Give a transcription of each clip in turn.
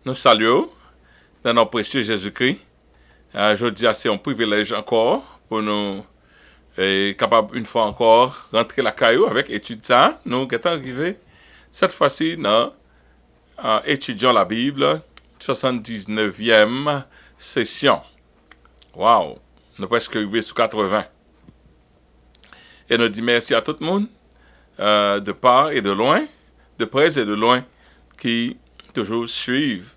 Nous saluons dans notre précieux Jésus-Christ. Je dis c'est un privilège encore pour nous capables une fois encore rentrer la caillou avec étude ça. Nous sommes arrivés cette fois-ci dans étudiant la Bible, 79e session. Wow! Nous sommes presque arrivés sur 80. Et nous disons merci à tout le monde, de part et de loin, de près et de loin, qui toujours suivent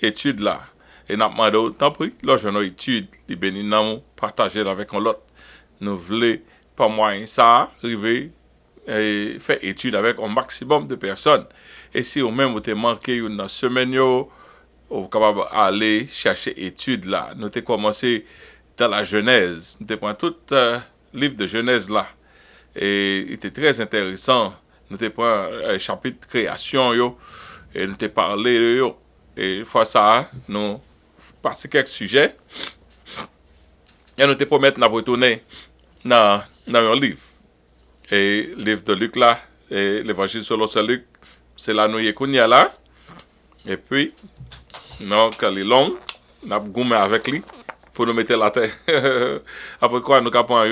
l'étude là. Et nous demandons, tant pis, lorsque nous études, les bénis nous partager avec l'autre. Nous voulons, par moyen ça, arriver et faire étude avec un maximum de personnes. Et si vous-même vous avez manqué une semaine, vous êtes capable d'aller chercher étude là. Nous avons commencé dans la Genèse. Nous avons pris tout le livre de Genèse là. Et il était très intéressant. Nous avons pris un chapitre création yo, et nous avons parlé de yo. Et une fois ça, nous passé quelques sujets. Et nous te promettons de retourner dans un livre. Et le livre de Luc là, et l'évangile selon Saint Luc, c'est là nous y est là. Et puis, non, quand il est long, nous avons gommé avec lui pour nous mettre la tête. Après quoi, nous avons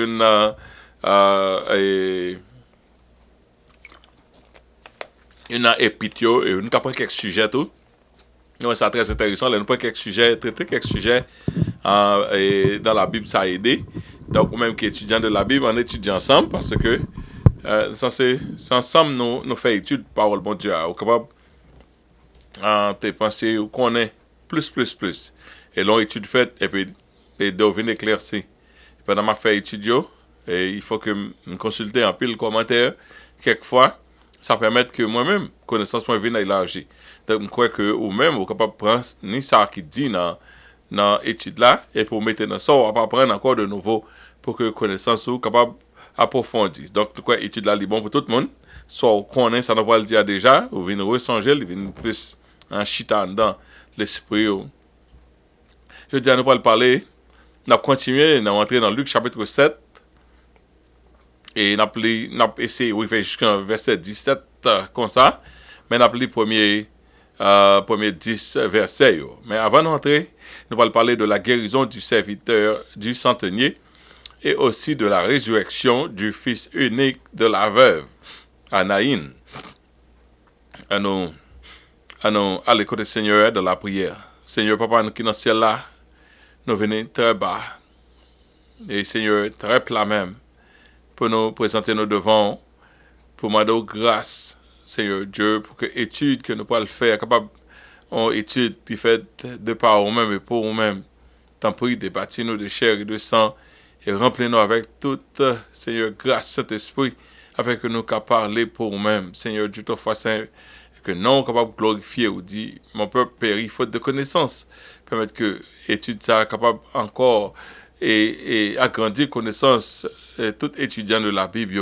une épitio et nous avons quelques sujets tout. Donc, c'est très intéressant. Nous avons quelques sujets, traiter quelques sujets dans la Bible, ça a aidé. Donc, même qui est étudiant de la Bible, on étudie ensemble parce que c'est ensemble nous faisons étude parole bon Dieu. Au capable de penser qu'on est plus. Et l'on étude faite et puis et devine éclairci. Pendant ma fait étude, et il faut que je consulte un pile commentaire. Quelquefois, ça permet que moi-même, connaissance moi vienne élargie. Donc, je crois que vous-même, vous êtes capable de prendre ni ça qui dit dans l'étude là, et pour mettre dans ça, on va apprendre encore de nouveau pour que connaissance soit capable d'approfondir. Donc, je crois que l'étude là est bon pour tout le monde. Soit on connaît, ça ne va le dire déjà, ou venez ressonger, vous venez plus en chita dans l'esprit. Je dis à nous pas le parler. On a continué, on a entré dans Luc chapitre 7. Et on a essayé, oui, jusqu'à verset 17 comme ça. Mais on a appelé premier 10 versets. Mais avant d'entrer, nous allons parler de la guérison du serviteur du centenier et aussi de la résurrection du fils unique de la veuve, Anaïn. Allons à l'écoute du Seigneur de la prière. Seigneur, Papa, nous qui dans le ciel là, nous venons très bas. Et Seigneur, très plat même, pour nous présenter nos devants, pour demander grâce, Seigneur Dieu, pour que l'étude que nous pouvons faire, capable, une étude qui fait de par nous-mêmes et pour nous-mêmes, t'en prie, débattis-nous de chair et de sang, et remplis-nous avec toute, Seigneur, grâce, Saint-Esprit, afin que nous puissions parler pour nous-mêmes, Seigneur Dieu, ton foi saint, que non capable de glorifier ou dit, mon peuple périt faute de connaissance, permettre que l'étude ça capable encore et agrandir connaissance tout étudiant de la Bible,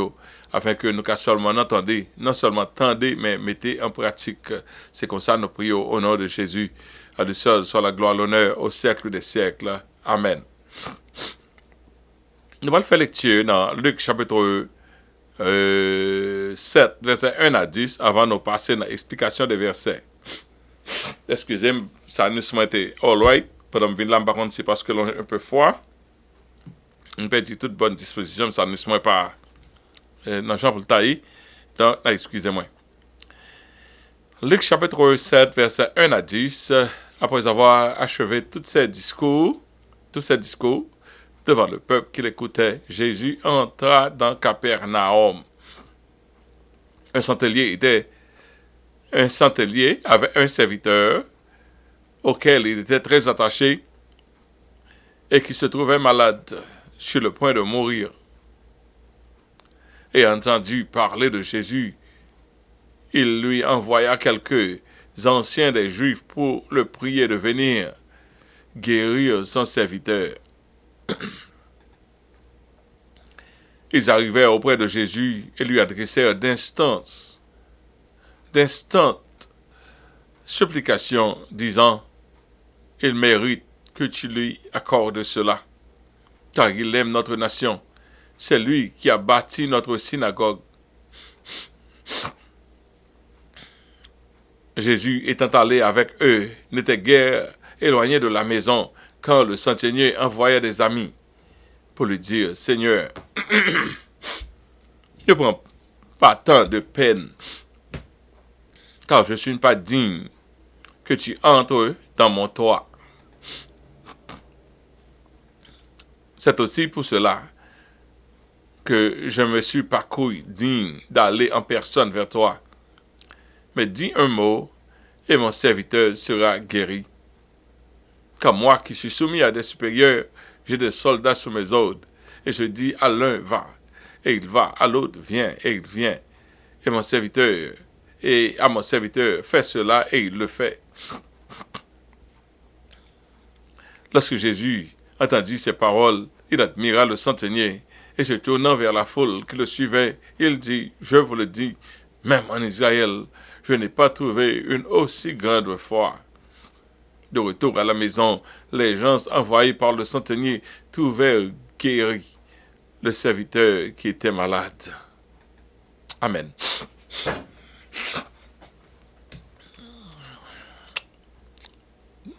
afin que nous seulement entendez, non seulement entendez, mais mettez en pratique. C'est comme ça nous prions au nom de Jésus. À Dieu seul soit la gloire, l'honneur au siècle des siècles. Amen. Nous allons faire lecture dans Luc chapitre 7, versets 1 à 10, avant de passer dans l'explication des versets. Excusez-moi, ça nous a été all right. Pendant que je viens là, par contre, c'est parce que l'on est un peu froid. On peut dire toute bonne disposition, ça ne se met pas dans le champ pour le tailler. Donc, excusez-moi. Luc chapitre 7, versets 1 à 10, après avoir achevé tous ces discours, devant le peuple qui l'écoutait, Jésus entra dans Capernaum. Un centelier avait un serviteur auquel il était très attaché et qui se trouvait malade, sur le point de mourir. Et entendu parler de Jésus, il lui envoya quelques anciens des Juifs pour le prier de venir guérir son serviteur. Ils arrivèrent auprès de Jésus et lui adressèrent d'instantes supplications, disant, « Il mérite que tu lui accordes cela, car il aime notre nation. C'est lui qui a bâti notre synagogue. » Jésus étant allé avec eux n'était guère éloigné de la maison quand le centenier envoya des amis pour lui dire, Seigneur, ne prends pas tant de peine, car je ne suis pas digne que tu entres dans mon toit. C'est aussi pour cela que je me suis pas cru digne d'aller en personne vers toi. Mais dis un mot et mon serviteur sera guéri. Car moi qui suis soumis à des supérieurs, j'ai des soldats sous mes ordres. Et je dis à l'un va, et il va, à l'autre viens, et il vient. Et mon serviteur, et à mon serviteur, fais cela, et il le fait. Lorsque Jésus entendit ces paroles, il admira le centenier, et se tournant vers la foule qui le suivait, il dit, je vous le dis, même en Israël, je n'ai pas trouvé une aussi grande foi. De retour à la maison, les gens envoyés par le centenier trouvèrent guéri le serviteur qui était malade. Amen.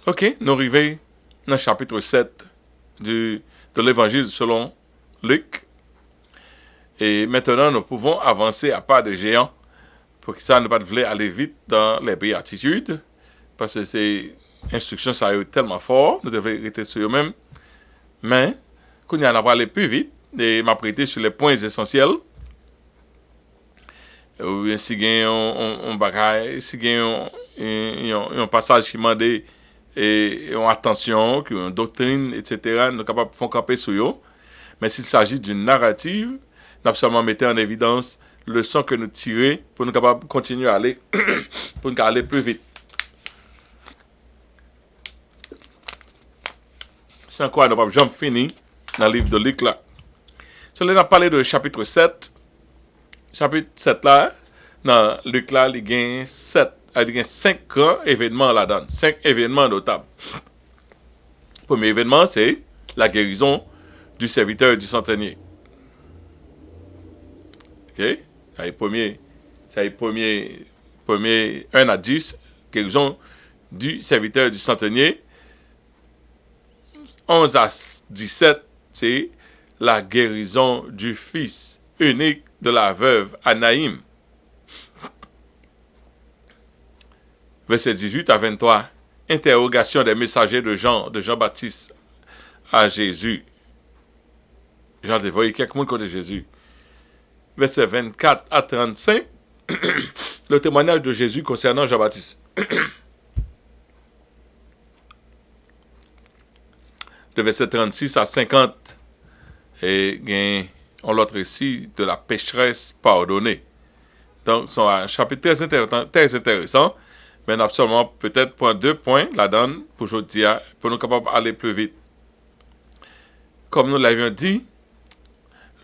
Ok, nous arrivons dans le chapitre 7 de l'évangile selon Luc. Et maintenant, nous pouvons avancer à pas de géant pour que ça ne pas voulait aller vite dans les béatitudes, parce que ces instructions ça est tellement fort, nous devons rester sur eux-mêmes. Mais, quand on a aller plus vite, et m'apprêter sur les points essentiels, ou bien si il y a un bagage, si il y a un passage qui m'a dit attention, une doctrine, etc., nous sommes capables de faire camper sur eux. Mais s'il s'agit d'une narrative, nous seulement mettre en évidence le son que nous tirons pour nous capables de continuer à aller, pour nous aller plus vite. C'est quoi, nous n'avons jamais fini dans le livre de Luc là. So, là, on a parlé de chapitre 7. Chapitre 7 là, dans Luc là, il y a 5 grands événements là-dedans. 5 événements notables. Le premier événement, c'est la guérison du serviteur du centenier. Ok? C'est le premier 1 à 10, guérison du serviteur du centenier. 11 à 17, c'est la guérison du fils unique de la veuve Anaïm. Verset 18 à 23, interrogation des messagers de Jean-Baptiste à Jésus. Jean dévoyé quelques monde contre Jésus. Verset 24 à 35, le témoignage de Jésus concernant Jean-Baptiste. De verset 36 à 50, et on l'autre récit de la pécheresse pardonnée. Donc, c'est un chapitre très intéressant, mais on a seulement peut-être prendre 2 points là-dedans pour aujourd'hui, pour nous capables d'aller plus vite. Comme nous l'avions dit,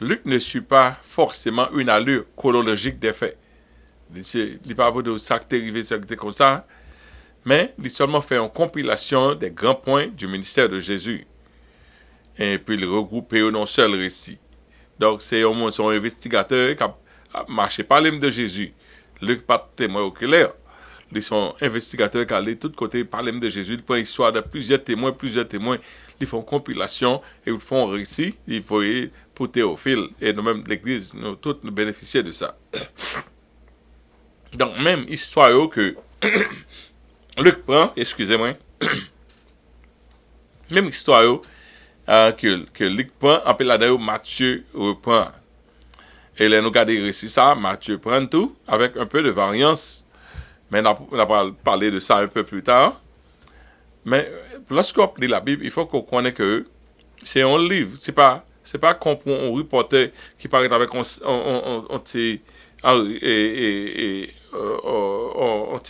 Luc ne suit pas forcément une allure chronologique des faits. Il n'est pas de ça qui est arrivé, ça qui est comme ça, mais il seulement fait une compilation des grands points du ministère de Jésus. Et puis il regroupe dans un seul récit. Donc c'est au moins son investigateur qui a marché par l'âme de Jésus. Luc pas témoin oculaire. Ils sont investigateurs qui allaient de tous côtés par l'âme de Jésus. Ils prennent l'histoire de plusieurs témoins. Ils font compilation et ils font un récit. Ils font pour Théophile. Et nous-mêmes, l'Église, nous tous nous bénéficions de ça. Donc même histoire que Luc prend, excusez-moi, même histoire que Luc prend, après la d'ailleurs Matthieu reprend. Et là, nous regardons ici ça, Matthieu prend tout, avec un peu de variance. Mais on va parler de ça un peu plus tard. Mais lorsqu'on lit la Bible, il faut qu'on connaisse que c'est un livre. C'est pas qu'on prend un reporter qui paraît avec un petit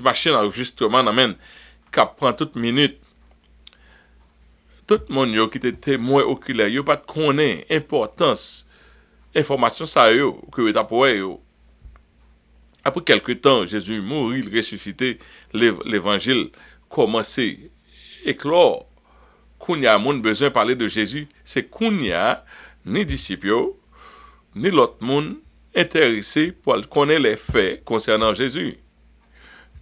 machine d'enregistrement, qui prend toute minute. Tout le monde qui était témoin oculaire, il pas de connaître l'importance, information ça que tu as pour eux. Après quelques temps, Jésus mourit, il ressuscité, l'évangile commençait à éclore. Kounya a monde besoin de parler de Jésus, c'est Kounya, ni disciples, ni l'autre monde intéressé pour connaître les faits concernant Jésus.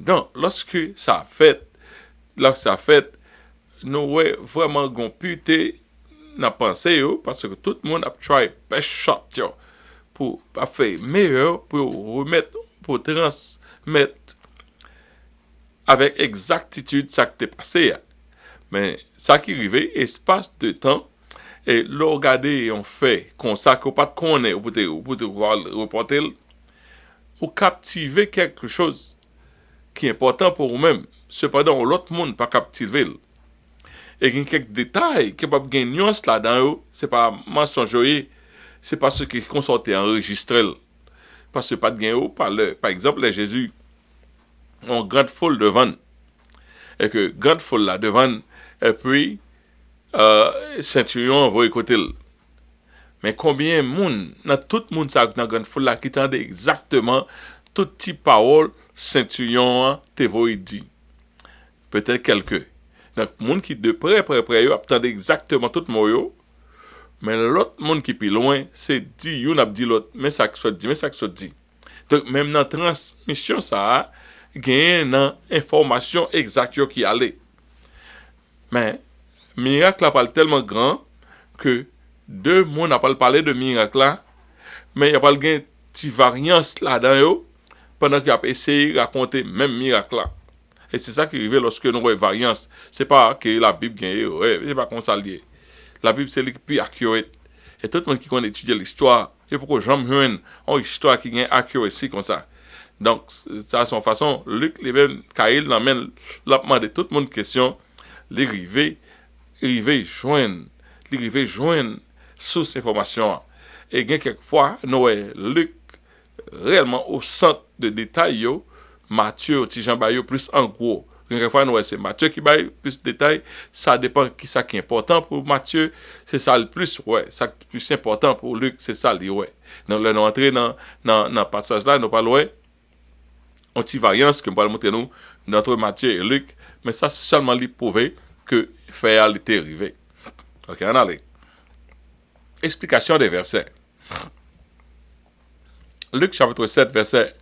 Donc, lorsque ça fait, nous avons vraiment gonputé dans la pensée, parce que tout le monde a try best shot pour faire meilleur, pour remettre, pour transmettre avec exactitude ça qui t'est passé. Mais ça qui arrive, espace de temps, et le regarder on fait comme ça, qu'on pas connaître, pour te voir reporter, ou captiver quelque chose qui est important pour vous-même. Cependant, l'autre monde n'a pas captivé. Et il y a quelques détails qui peuvent gagner nuance là-dedans, c'est pas mensonger, c'est pas ce qui est consorté enregistré. Parce que pas de gain, par exemple, les Jésus ont grande foule devant, et que grande foule là devant, et puis, centurion va écouter. Mais combien de monde, dans tout le monde, ça, dans grande foule là, qui entendait exactement tout type parole, centurion, te voit dit. Peut-être quelques. Donc, le monde qui de près, attendait exactement tout le mot, mais l'autre monde qui est plus loin, c'est dit, yon a dit l'autre, mais ça qui soit dit. Donc, même dans la transmission, ça a gagné une information exacte qui allait. Mais, miracle là parle tellement grand que deux mondes n'a pas parlé de miracle là, mais il n'y a pas de petite variance là-dedans, pendant qu'il a essayé de raconter même miracle là. Et c'est ça qui arrive lorsque nous avons variance. C'est pas que la Bible gagne, c'est pas comme ça lié. La Bible c'est le plus accurate. Et tout le monde qui connaît étudier l'histoire, et pourquoi Jean Muen ont une histoire qui gagne accuracy comme ça. Donc, de son façon, Luc, les mêmes, Kaïl, l'emmène, l'a demandé tout le monde question, les joindre sous ces informations. Et quelquefois, nous Luc réellement au centre de détails, Matthieu, Jean Bayo plus en gros. Quelquefois, nous c'est Matthieu qui baille plus de détails. Ça dépend qui ça qui est important pour Matthieu. C'est ça le plus, ça le plus important pour Luc, c'est ça, Donc, là, nous entrons dans le passage là, nous parlons une petite variance que nous allons montrer nous, entre Matthieu et Luc. Mais ça, c'est seulement lui prouver que fait était arrivé. Ok, on allait. Explication des versets. Luc chapitre 7, verset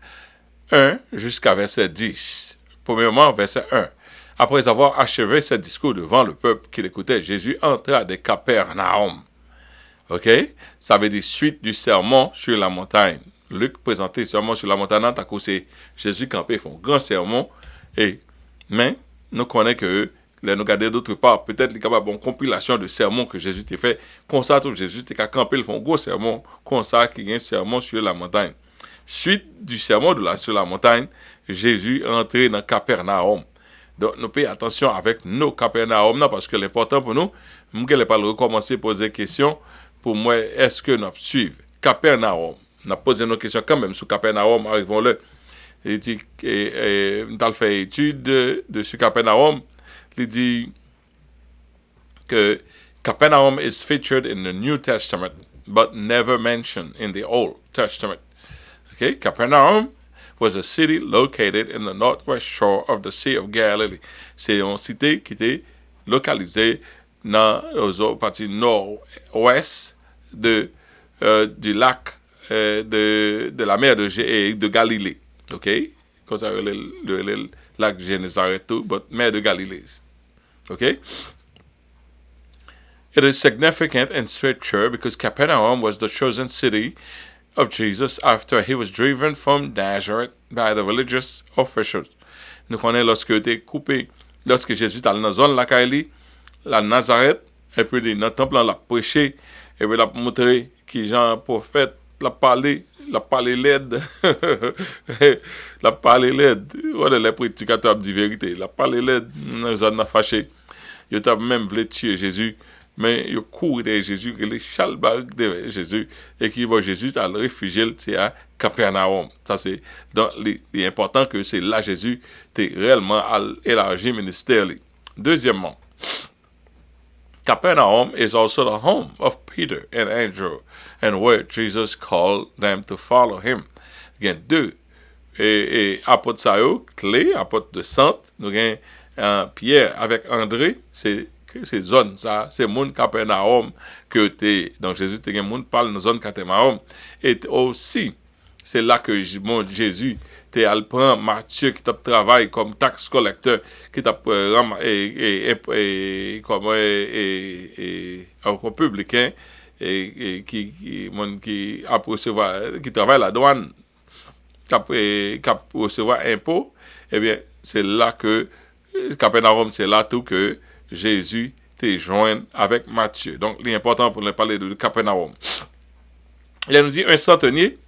1 jusqu'à verset 10. Premièrement, verset 1. Après avoir achevé ce discours devant le peuple qui l'écoutait, Jésus entra de Capernaum. Ok? Ça veut dire suite du sermon sur la montagne. Luc présentait le sermon sur la montagne, à cause de Jésus campé, font un grand sermon. Mais nous connaissons que nous regardons d'autre part, peut-être qu'il y a une compilation de sermons que Jésus t'a fait. Comme ça, tout Jésus t'a campé, ils font un gros sermon, comme ça, qu'il y a un sermon sur la montagne. Suite du sermon sur la montagne, Jésus est entré dans Capernaum. Donc, nous payons attention avec nos Capernaum, parce que l'important pour nous, je ne vais pas recommencer à poser des questions. Pour moi, est-ce que nous suivons Capernaum? Nous posé nos questions quand même sur Capernaum, arrivons-le. Il dit, nous avons fait étude de ce Capernaum. Il dit que Capernaum is featured in the New Testament, but never mentioned in the Old Testament. Okay? Capernaum was a city located in the northwest shore of the Sea of Galilee. C'est une cité qui était localisée dans la partie nord-ouest du lac de la mer de Galilée. OK? Comme ça, le lac Génézareth, but mer de Galilée. Okay? It is significant in scripture because Capernaum was the chosen city of Jesus after he was driven from Nazareth by the religious officials. Nous connaissons lorsque Jésus est allé dans la zone la Nazareth, et puis dans le temple, il a prêché, et puis il a montré que Jean prophète, il a parlé l'aide. Il a parlé l'aide. Voilà, les prédicateurs disent vérité. Il a parlé l'aide, nous avons fâché. Il a même voulu tuer Jésus. Mais il court de Jésus, il est chalbarque de Jésus, et qui va Jésus à le réfugier à Capernaum. Ça, c'est important que c'est là Jésus est réellement élargi le ministère. Deuxièmement, Capernaum is also the home of Peter and Andrew, and where Jesus called them to follow him. Il y a deux apôtres clés, apôtres de Sainte, nous avons Pierre avec André, c'est zone ça, c'est monde Capernaum que donc Jésus te gen monde parle dans zone Capernaum et aussi c'est là que mon Jésus t'es al prend Matthieu qui t'a travaillé comme taxe collecteur qui t'a comme publicain qui a recevoir qui travaille à la douane qui a recevoir impôt. Eh bien c'est là que Capernaum, c'est là tout que Jésus te joint avec Matthieu. Donc l'important pour nous parler de Capernaum. Il nous dit un centenier,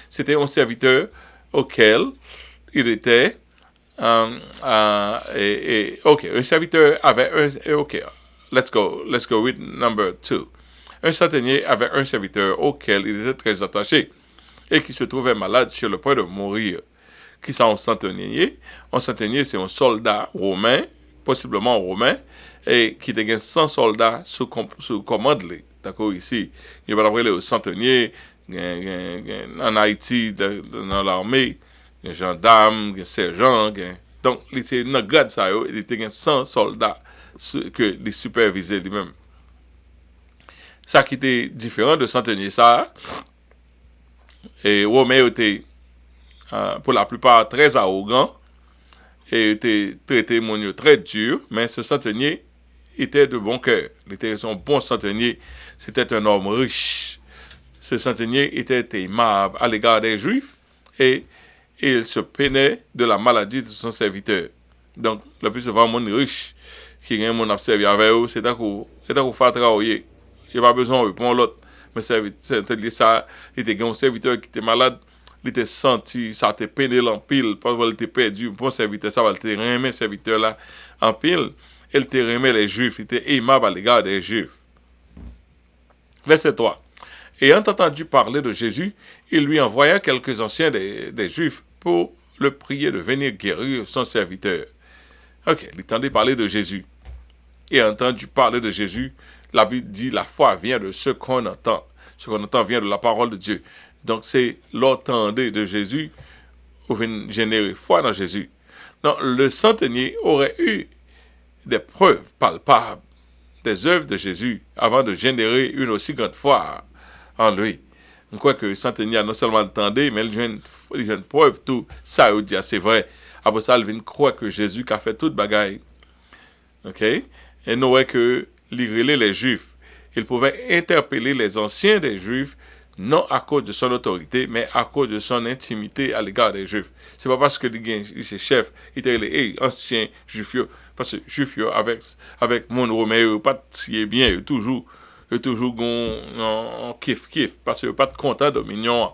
c'était un serviteur auquel il était, un serviteur avait let's go with number 2. Un centenier avait un serviteur auquel il était très attaché et qui se trouvait malade sur le point de mourir. Qui sont un centenier? Un centenier, c'est un soldat romain, possiblement romain, et qui a 100 soldats sous commande. D'accord, ici, il va appeler le centenier en Haïti, dans l'armée, les gendarmes, les sergents. Donc, il était dans le garde, il était 100 soldats que les supervisaient lui-même. Ça qui était différent de centenier, ça, et Romain était pour la plupart très arrogant et était traité très dur, mais ce centenier était de bon cœur. Il était un bon centenier, c'était un homme riche. Ce centenier était aimable à l'égard des Juifs et il se peinait de la maladie de son serviteur. Donc, le plus souvent, mon riche qui vient mon observer avec eux, c'est qu'on fait travailler. Il n'y a pas besoin de pour l'autre. Mais c'est ça, il était un serviteur qui était malade. Il était senti, ça te peiné en pile, parce qu'il était perdu, bon serviteur, ça va te remettre serviteur là en pile, il te remet les Juifs, il était aimable à l'égard des Juifs. Verset 3. Ayant entendu parler de Jésus, il lui envoya quelques anciens des Juifs pour le prier de venir guérir son serviteur. Ok, il entendait parler de Jésus. Et entendu parler de Jésus, la Bible dit la foi vient de ce qu'on entend. Ce qu'on entend vient de la parole de Dieu. Donc, c'est l'entendé de Jésus ou générer foi dans Jésus. Donc, le centenier aurait eu des preuves palpables des œuvres de Jésus avant de générer une aussi grande foi en lui. On croit que le centenier a non seulement entendu, mais il a une preuve, tout ça, il dit, c'est vrai. Après ça, il vient croire que Jésus a fait toute bagaille. OK? Et nous voyons que les Juifs, il pouvait interpeller les anciens des Juifs non à cause de son autorité, mais à cause de son intimité à l'égard des Juifs. C'est pas parce que il est chef, il était les anciens Juifs, parce que Juifs avec mon Romain, pas si bien, il toujours en kiff, parce que pas content de mignon.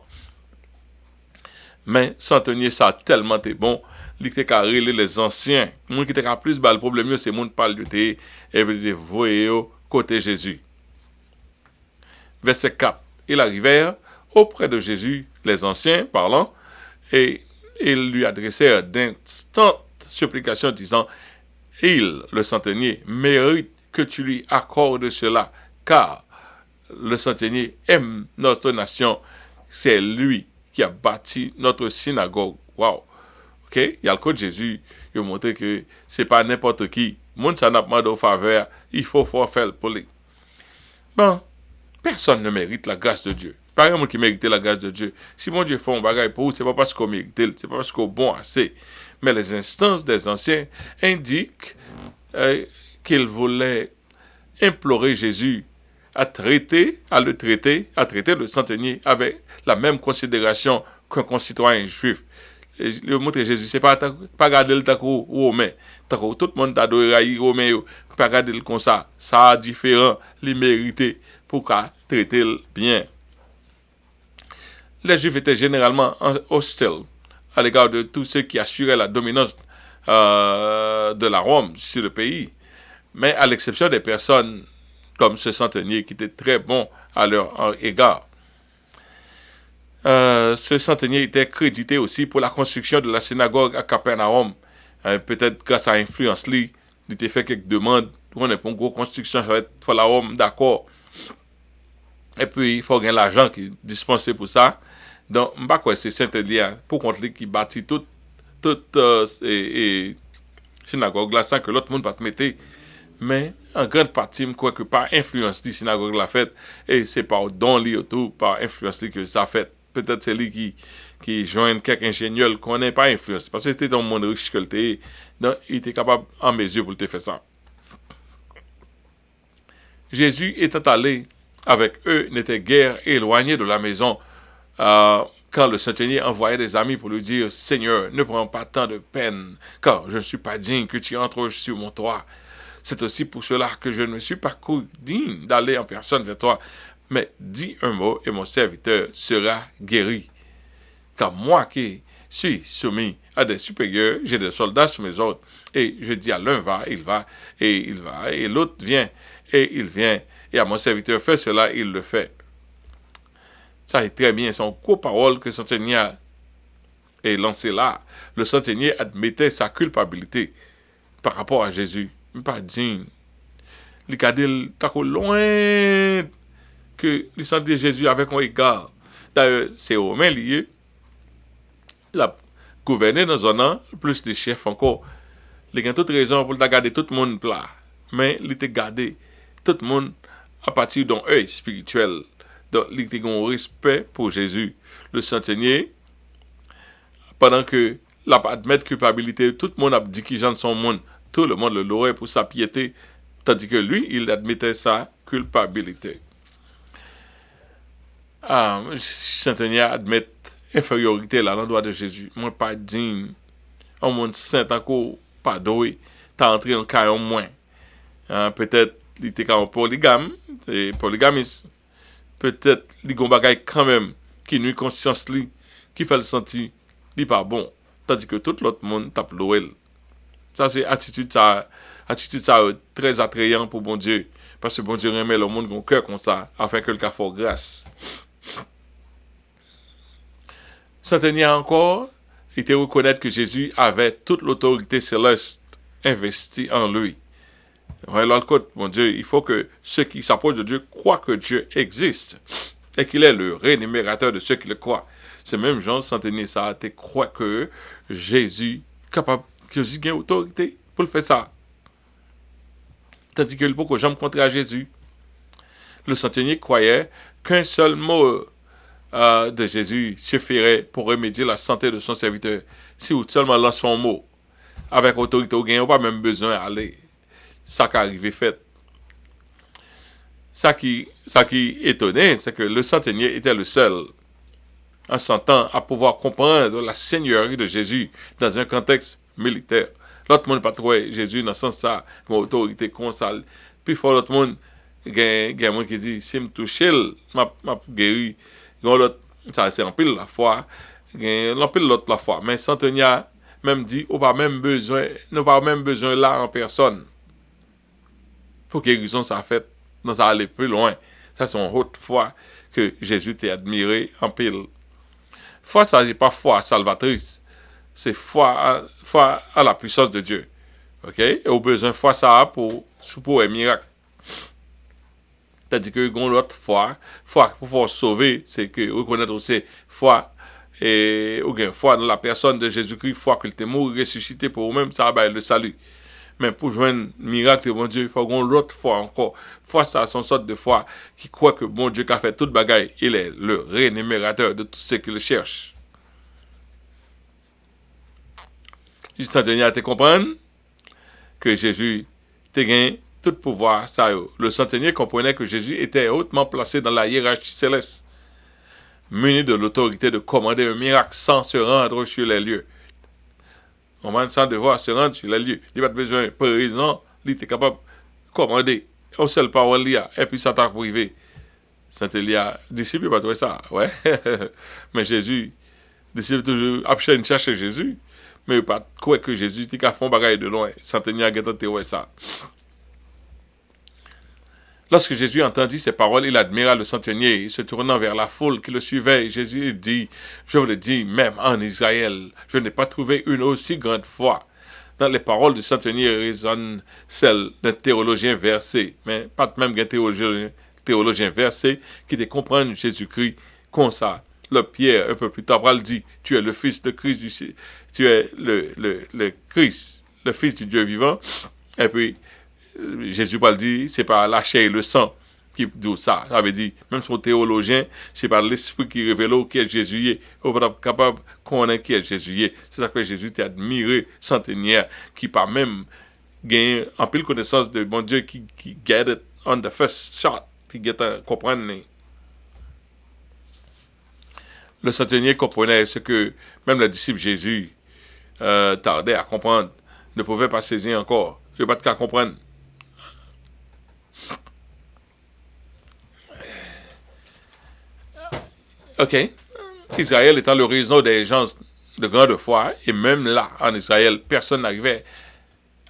Mais centenier ça tellement t'es bon, il était carré les anciens, moun qui était plus bas le problème c'est moun parle de thé et de voyer côté Jésus. Verset 4. Ils arrivèrent auprès de Jésus, les anciens parlant, et ils lui adressèrent d'instantes supplications disant, il, le centenier, mérite que tu lui accordes cela, car le centenier aime notre nation, c'est lui qui a bâti notre synagogue. Wow. Ok? Il y a le code de Jésus, il a montré que c'est pas n'importe qui. Moun ça n'a pas de faveur, il faut faire pour lui. Bon. Personne ne mérite la grâce de Dieu. Pas un monde qui mérite la grâce de Dieu. Si mon Dieu fait un bagage pour vous, c'est pas parce qu'on mérite, c'est pas parce qu'on est bon assez. Mais les instances des anciens indiquent qu'ils voulaient implorer Jésus à traiter le centenier avec la même considération qu'un concitoyen juif. Le montre Jésus, c'est pas regarder le taco romain. Tout le monde a adoré romain, pas regarder le comme ça. Ça a différent, les mérités pour traiter bien. Les Juifs étaient généralement hostiles à l'égard de tous ceux qui assuraient la dominance de la Rome sur le pays, mais à l'exception des personnes comme ce centenier qui était très bon à leur égard. Ce centenier était crédité aussi pour la construction de la synagogue à Capernaum. Peut-être grâce à l'influence, il était fait quelques demandes. On est pour une grosse construction, ça va être pour la Rome, d'accord. Et puis, il faut gagner l'argent qui est dispensé pour ça. Donc, je ne sais pas c'est centenier pour contre lui qui bâtit toute synagogue là sans que l'autre monde ne te mette. Mais en grande partie, je crois que par influence de synagogue la fête, et c'est par don li autour, par influence que ça fait. peut-être c'est lui qui joint quelques ingénieurs qu'on n'est pas influence. Parce que c'était dans le monde riche que était, donc il était capable en mesure pour te faire ça. Jésus étant allé avec eux, n'était guère éloigné de la maison quand le centenier envoyait des amis pour lui dire « Seigneur, ne prends pas tant de peine, car je ne suis pas digne que tu entres sur mon toit. C'est aussi pour cela que je ne suis pas digne d'aller en personne vers toi. Mais dis un mot et mon serviteur sera guéri. Car moi qui suis soumis à des supérieurs, j'ai des soldats sous mes ordres. Et je dis à l'un va, il va, et l'autre vient, et il vient. Et à mon serviteur fait cela, il le fait. » Ça est très bien, son co-parole que le centenier est lancé là. Le centenier admettait sa culpabilité par rapport à Jésus. Pas digne. Il a dit, loin que le centenier Jésus avec un égard. D'ailleurs, c'est Romain lié. Il a gouverné dans un an, plus de chefs encore. Il a toute raison pour garder tout le monde plat. Mais il a gardé tout le monde à partir d'un œil spirituel. Donc, il a un respect pour Jésus. Le centenier, pendant que la admettre culpabilité, tout le monde a dit qu'il j'en son monde. Tout le monde le louait pour sa piété, tandis que lui, il admettait sa culpabilité. Le centenier admet infériorité là, dans le droit de Jésus. Moi, pas digne. Un monde saint encore, pas doué. T'as entré en cas en moins. Peut-être, il était quand polygame, et polygamiste. Peut-être, il y a un bagage quand même qui nuit conscience li, qui fait le sentir, il pas bon. Tandis que tout l'autre monde tape l'ouel. Ça, c'est attitude ça très attrayant pour bon Dieu. Parce que bon Dieu remet le monde con cœur comme ça, afin que le cas fasse grâce. Centenier encore, il était reconnaître que Jésus avait toute l'autorité céleste investie en lui. Ouais, l'autre côté, mon Dieu, il faut que ceux qui s'approchent de Dieu croient que Dieu existe et qu'il est le rémunérateur de ceux qui le croient. C'est même Jean centenier ça a été croire que Jésus capable, que Jésus a autorité pour le faire ça. Tandis que le beaucoup jamais contre Jésus. Le centenier croyait qu'un seul mot de Jésus suffirait pour remédier la santé de son serviteur. Si vous seulement lance son mot avec autorité, vous n'avez pas même besoin d'aller. Ça qui arrive fait. Ça qui étonnait, c'est que le centenier était le seul, en son temps, à pouvoir comprendre la seigneurie de Jésus dans un contexte militaire. L'autre monde pas trouvé Jésus dans ce sens ça, une autorité comme ça. Puis faut l'autre monde, il y a un monde qui dit, si je me touche, m'a guéri. L'autre, ça c'est en pile la foi, en pile l'autre la foi. Mais centenier même dit, on pas même besoin, nous pas même besoin là en personne. Pour guérison ça fait, non ça aller plus loin. Ça c'est une haute foi que Jésus t'a admiré en pile. Foi ça n'est pas foi salvatrice, c'est foi à la puissance de Dieu. OK? Et au besoin foi ça pour un miracle. C'est-à-dire que l'autre foi pour pouvoir sauver, c'est que reconnaître aussi foi et ou bien foi dans la personne de Jésus-Christ, foi qu'il était mort ressuscité pour vous-même, ça va le salut. Mais pour jouer un miracle de bon Dieu, il faut qu'on l'autre foi encore. Foi, ça, c'est une sorte de foi qui croit que bon Dieu qui a fait toute bagaille, il est le rémunérateur de tous ceux qui le cherchent. Le centenier a te comprendre que Jésus te gagne tout pouvoir. Ça, le centenier comprenait que Jésus était hautement placé dans la hiérarchie céleste, muni de l'autorité de commander un miracle sans se rendre sur les lieux. On va sans devoir se rendre sur les lieux. Il n'y a pas besoin de président, il est capable de commander. Au seul parole, et puis ça t'a privé. Saint-Élia, disciple, pas trouver ça. Ouais. Mais Jésus, disciple toujours, après chercher Jésus. Mais il pas quoi que Jésus, il a fait un bagage de loin. Saint-Élia a tenté ça. Lorsque Jésus entendit ces paroles, il admira le centenier, se tournant vers la foule qui le suivait. Jésus dit, je vous le dis, même en Israël, je n'ai pas trouvé une aussi grande foi. Dans les paroles du centenier résonnent celles d'un théologien versé, mais pas même d'un théologien versé qui te comprenne Jésus-Christ comme ça. Le Pierre, un peu plus tard, il dit, tu es le fils de Christ, tu es le Christ, le fils du Dieu vivant. Et puis, Jésus va le dire, c'est par la chair et le sang qui dit ça. Ça veut dire, même son théologien, c'est par l'esprit qui révèle qui est Jésus est, ou pas capable de connaître qui est Jésus est. C'est ça que Jésus t'a admiré, centenaire, qui pas même gagné en pile connaissance de bon Dieu, qui get it on the first shot, qui get à comprendre. Le centenier comprenait ce que même les disciples Jésus tardaient à comprendre, ne pouvaient pas saisir encore. Il n'y a pas de cas à comprendre. Ok. Israël étant l'horizon des gens de grande foi, et même là, en Israël, personne n'arrivait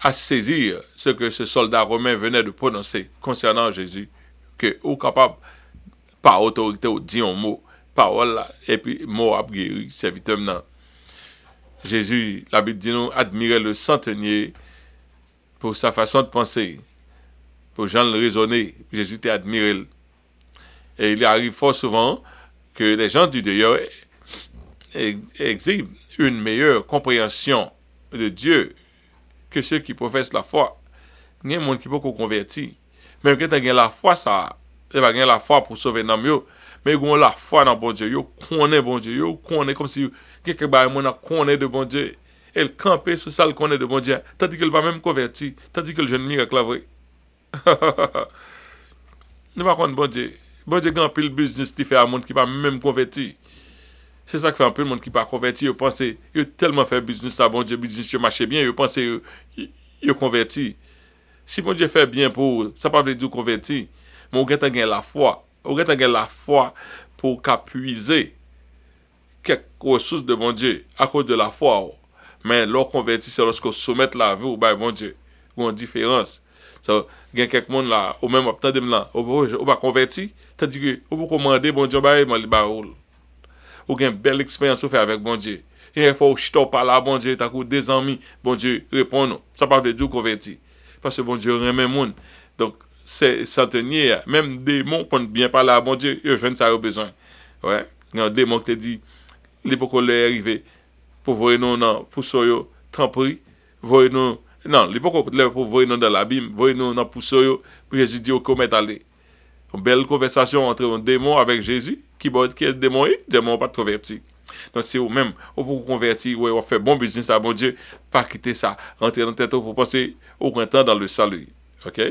à saisir ce que ce soldat romain venait de prononcer concernant Jésus, que ou capable, par autorité, ou dit un mot, parole là, et puis mot a guéri, serviteur maintenant. Jésus, la Bible dit nous, admirait le centenier pour sa façon de penser, pour Jean le raisonner. Jésus t'a admiré. Et il arrive fort souvent que les gens du dehors exhibent une meilleure compréhension de Dieu que ceux qui professent la foi. Il y a des gens qui peuvent convertir. Même quand tu as la foi, ça, tu pas la foi pour sauver l'homme, mais ils ont la foi dans bon Dieu. Ils connaissent bon Dieu. Ils connaissent comme si quelqu'un connaît de bon Dieu. Elle campe sur ça, elle connaît de bon Dieu. Tandis qu'elle va même convertir. Tandis que le jeune miracle là, vrai. Nous ne connaissons pas bon Dieu. Bon Dieu a un peu le business qui fait à un monde qui va même convertir. C'est ça qui fait un peu le monde qui va convertir. Ils pensent, ils ont tellement fait business à bon Dieu, business marche bien, ils pensent ils converti. Si bon Dieu fait bien pour, ça ne veut pas dire convertir. Mais on a gagné la foi. On a gagné la foi pour puiser quelques ressources de bon Dieu à cause de la foi. Mais leur converti, c'est lorsqu'on soumet la vie au bon Dieu. Il y a une différence. So, il y a quelques monde là, ou même après là, on va convertir, tandis que on peut commander bon Dieu, ou une belle expérience fait avec bon Dieu. Il faut que par là, bon Dieu, t'as des amis, bon Dieu répond non. Ça parle de Dieu converti. Parce que bon Dieu remet monde. Donc, c'est centenier, même des démons qui bien parler à bon Dieu, ils ont ça besoin. Ouais. Il y a un démon qui te dit, l'époque où est arrivé, pour voir nous dans poussoyo, tant pis, voir nous, non, l'époque où pour voir nous dans l'abîme, voir nous dans poussoyo, puis Jésus dit, au commet aller. Une belle conversation entre un démon avec Jésus, qui est démon, démon pas de converti. Donc c'est vous-même, vous pouvez convertir, vous faire bon business à bon Dieu, pas quitter ça, rentrer dans la tête pour passer au printemps dans le salut. Ok?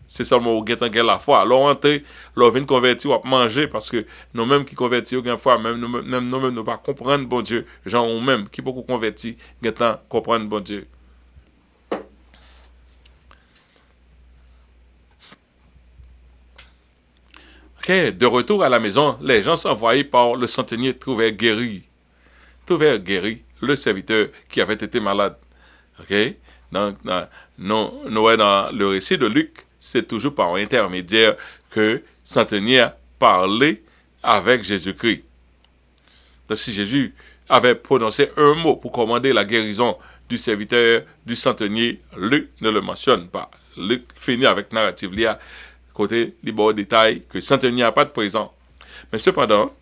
C'est seulement au guet la foi. Alors rentrer, alors venir convertir, ou manger, parce que nous-mêmes qui convertis, une fois, même nous-mêmes ne pas comprendre bon Dieu, gens nous-mêmes qui beaucoup convertir, guettant comprendre bon Dieu. Ok, de retour à la maison, les gens envoyés par le centenier trouvèrent guéri le serviteur qui avait été malade. Ok, donc dans le récit de Luc, c'est toujours par intermédiaire que centenier a parlé avec Jésus-Christ. Donc si Jésus avait prononcé un mot pour commander la guérison du serviteur du centenier, Luc ne le mentionne pas. Luc finit avec narrative là, côté les beaux détails que centenier n'a pas de présent. Mais cependant,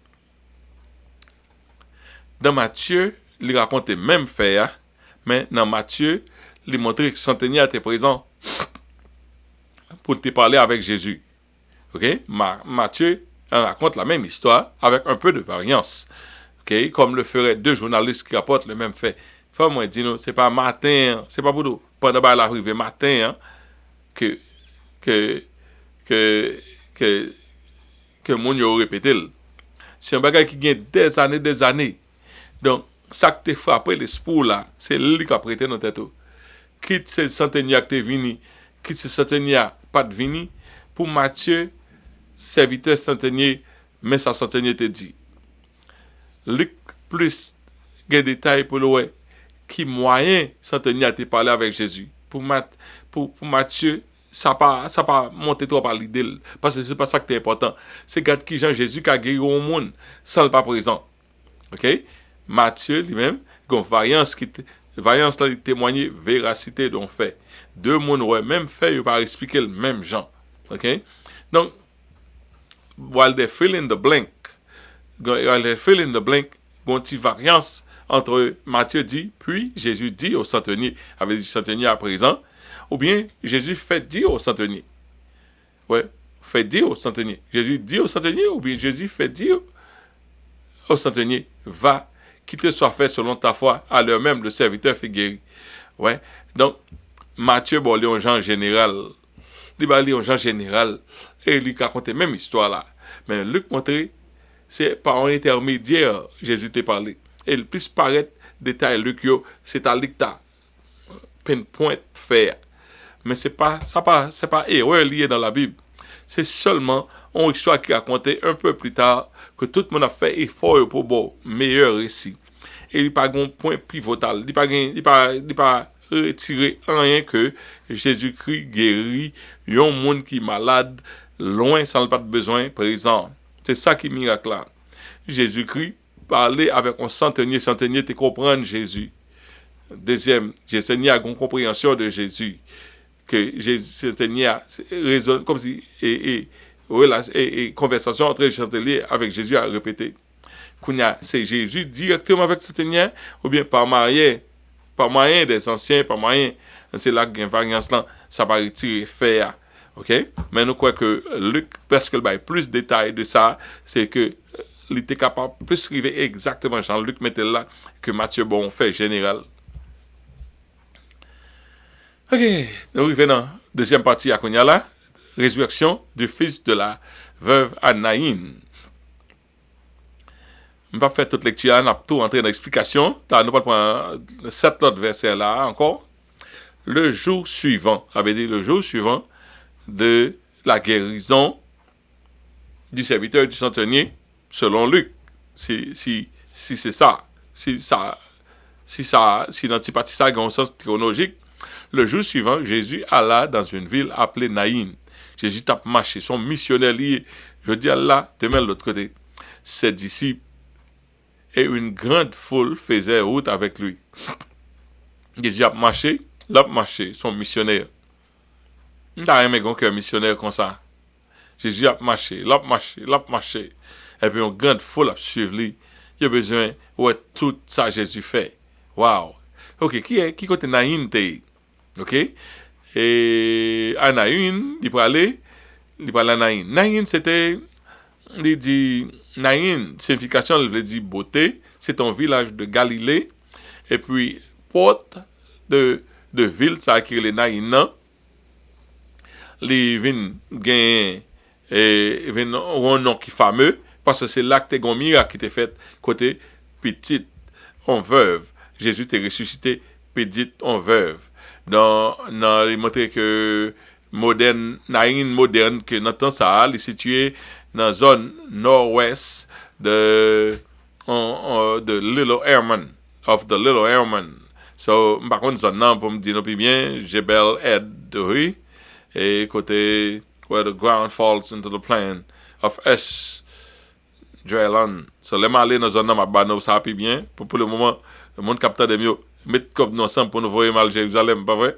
dans Matthieu, il raconte même fait, mais dans Matthieu, il montre que centenier était présent pour te parler avec Jésus. Ok? Matthieu raconte la même histoire avec un peu de variance. Ok? Comme le feraient deux journalistes qui rapportent le même fait. Enfin, moi, dis nous, c'est pas matin, c'est pas pour nous, pendant l'arrivée matin, que mon yo répété. C'est un bagage qui gagne des années. Donc, ça qui te frappé l'esprit là, c'est lui qui a prêté dans tête. Quitte ce centenier qui est venu, quitte ce centenier pas de venu, pour Matthieu, serviteur centenier, mais sa centenier te dit. Luc plus des détails pour le qui moyen centenier a te parlé avec Jésus. Pour Matthieu, ça pas monté trop par l'idée parce que c'est pas ça qui est important. C'est garde qui Jean Jésus qui a guéri au monde sans le pas présent. OK? Matthieu lui-même, une variance là témoigner véracité d'un fait. Deux monde ouais même fait, il pas expliquer le même genre. OK? Donc while they fill in the blank, une petite variance entre Matthieu dit, puis Jésus dit au centenier, avec le centenier à présent, ou bien Jésus fait dire au centenier. Ouais, fait dire au centenier. Jésus dit au centenier, ou bien Jésus fait dire au centenier, va, qu'il te soit fait selon ta foi, à l'heure même le serviteur fait guéri. Ouais. Donc, Matthieu, bon, lui, en genre général, il va lire en genre général, et il raconte même histoire là. Mais Luc montré, c'est par un intermédiaire, Jésus t'a parlé. Et le plus paraître détail, Luc, c'est à l'icta, pinpoint faire. Mais c'est pas erreur liée dans la Bible. C'est seulement une histoire qui est racontée un peu plus tard que tout le monde a fait effort pour bon meilleur récit. Et il n'y a pas un point pivotal. Il n'y a pas retiré rien que Jésus-Christ guérit un monde qui est malade, loin sans pas de besoin présent. C'est ça qui est miracle là. Jésus-Christ parlait avec un centenier te comprendre Jésus. Deuxième, Jésus a une compréhension de Jésus. Que Jésus raisonne comme si et conversation entre Chantelier avec Jésus a répété. C'est Jésus directement avec Chantelier ou bien par moyen des anciens, par moyen, c'est là qu'il y a une variance là, ça va retirer faire. OK? Mais nous croyons que Luc, parce qu'il a plus de détails de ça, c'est que il était capable de plus arriver exactement Jean-Luc mettait là que Matthieu bon fait général. Ok, nous revenons. Deuxième partie à Konyala, résurrection du fils de la veuve Anaïn. Je ne vais pas faire toute lecture, on a tout entré dans l'explication. Nous allons prendre 7 autres versets là encore. Le jour suivant, ça veut dire le jour suivant de la guérison du serviteur du centenier, selon Luc. Si c'est ça, si l'antipathie ça a un sens chronologique, le jour suivant, Jésus alla dans une ville appelée Naïn. Jésus tape marché, son missionnaire lié. Je dis là, demain de l'autre côté. Ses disciples et une grande foule faisaient route avec lui. Jésus a marché, son missionnaire. Il n'a rien qu'un missionnaire comme ça. Jésus a marché. Et puis une grande foule a suivi lui. Il a besoin de tout ça Jésus fait. Wow. Ok, qui côté Naïn t'es? Ok? Et à Naïn, il peut aller à Naïn. Naïn, c'était, il dit, Naïn, signification, il veut dire beauté. C'est un village de Galilée. Et puis, porte de ville, ça a créé les Naïn. Les vins gagnent un nom qui est fameux, parce que c'est là que t'es un miracle qui était fait côté petite en veuve. Jésus t'est ressuscité petite en veuve. Il montre que Naïn moderne, que dans temps ça, il est situé dans la zone nord-ouest de Little Hermon, of the Little Hermon. So, par contre, zone nan, pour me dire bien, Jebel Ed, oui, et côté, where the ground falls into the plain of Esdraelon. So, les malais dans zone nan, ma bano, ça puis bien, pour le moment, le monde capteur de mieux. Mettre comme nous ensemble pour nous voir mal Jérusalem, pas vrai?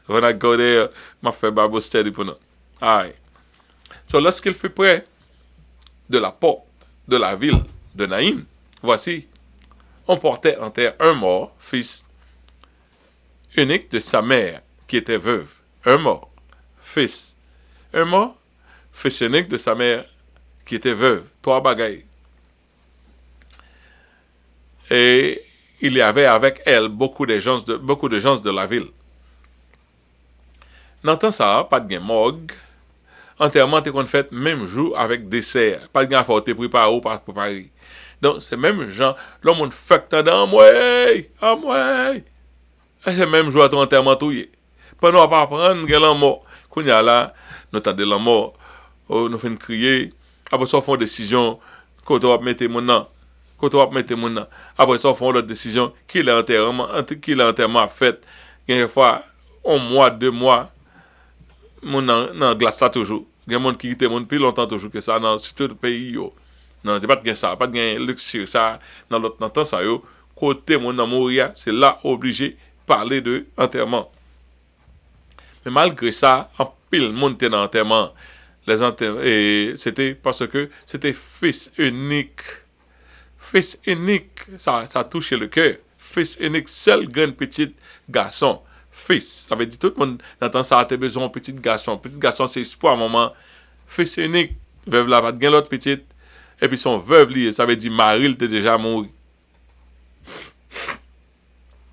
When I go there, m'a fait Bible study pour nous. Aye. So, lorsqu'il fut près de la porte de la ville de Naïm, voici, on portait en terre un mort, fils unique de sa mère, qui était veuve. Un mort, fils unique de sa mère, qui était veuve. 3 bagailles. Et il y avait avec elle beaucoup de gens de la ville. Dans le temps ça, pas de morgue. Enterrement était fait même jour avec dessert. Pas de gain faut te préparer ou pas préparer. Donc c'est même gens, l'homme fait dans moi. Et c'est même jour à ton enterrement tout y. Pendant pas prendre l'en mort. Quand y a là, nous tendez l'en mort, nous fait crier, après ça font décision quand on va mettre mon nom. Après ça, on fait une décision qui l'enterrement fait. Quelquefois, 1 mois, 2 mois, mon dans glace là toujours. Il y a des gens qui quittent mon plus longtemps toujours que ça dans tout le pays. Non, pas de ça, pas de luxe ça dans l'autre temps ça yo. Côté mon mourir, c'est là obligé parler de enterrement. Mais malgré ça, en pile monde était dans l'enterrement. Et c'était parce que c'était fils unique. Ça a touché le cœur. Fils unique, seul grand petit garçon. fils. Ça veut dire tout le monde dans ça a besoin d'un petit garçon. Petit garçon, c'est espoir, maman. Fils unique, veuve là, pas de l'autre petite. Et puis son veuve, lié, ça veut dire Marie, il était déjà mort.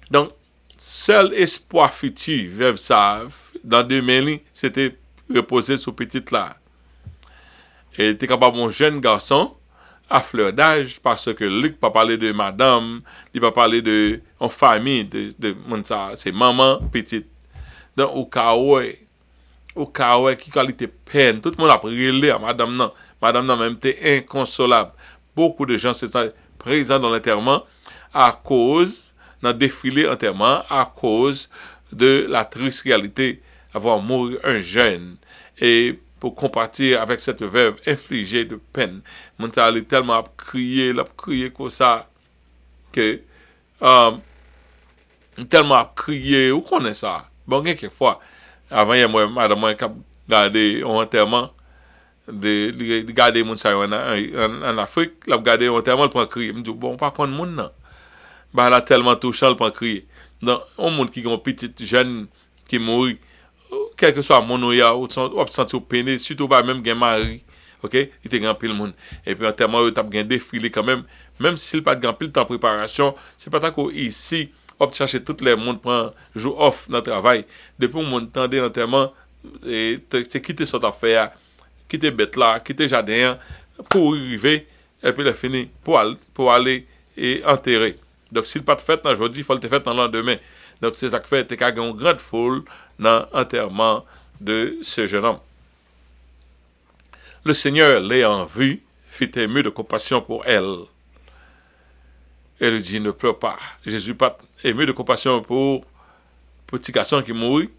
Donc, seul espoir futur, veuve ça, dans 2000, c'était reposer sur petite là. Et était capable mon jeune garçon à fleur d'âge parce que Luc pas parler de madame, il pas parler de en famille de ça, c'est maman petite. Donc au cas où qui qualité peine, tout le monde a relé à madame non. Madame non même était inconsolable. Beaucoup de gens étaient présents dans l'enterrement à cause dans le défilé enterrement à cause de la triste réalité avoir mouru un jeune et pour compatir avec cette veuve infligée de peine. Mon ça allait tellement crier comme ça que tellement crier, vous connaissez ça. Bon, quelquefois, avant, il y a moi, madame, moi, qui a gardé un enterrement, de garder mon ça en Afrique, la garder un enterrement, pour crier. Je me dis, bon, pas contre monde, non. Bah, là, tellement touchant, pour crier. Donc, un monde qui a une petite jeune qui mourit, quel que soit mon oya, ou senti peiné, surtout pas même gen mari, ok, il était grand pile monde. Et puis, en termes, il a défilé quand même s'il pas de grand pile temps préparation, c'est pas tant qu'ici, on chercher tout le monde prend jour off dans le travail. Depuis mon temps d'enterrement, c'est quitter cette affaire, quitter bête là, quitter jardin, pour arriver, et puis le fini, pour aller et enterrer. Donc, s'il pas de fête aujourd'hui, il faut le faire dans le lendemain. Donc, c'est ça qui fait qu'il y a une grande foule dans l'enterrement de ce jeune homme. Le Seigneur, l'ayant vu, fit ému de compassion pour elle. Et lui dit, ne pleure pas. Jésus pas ému de compassion pour petit garçon qui mourit,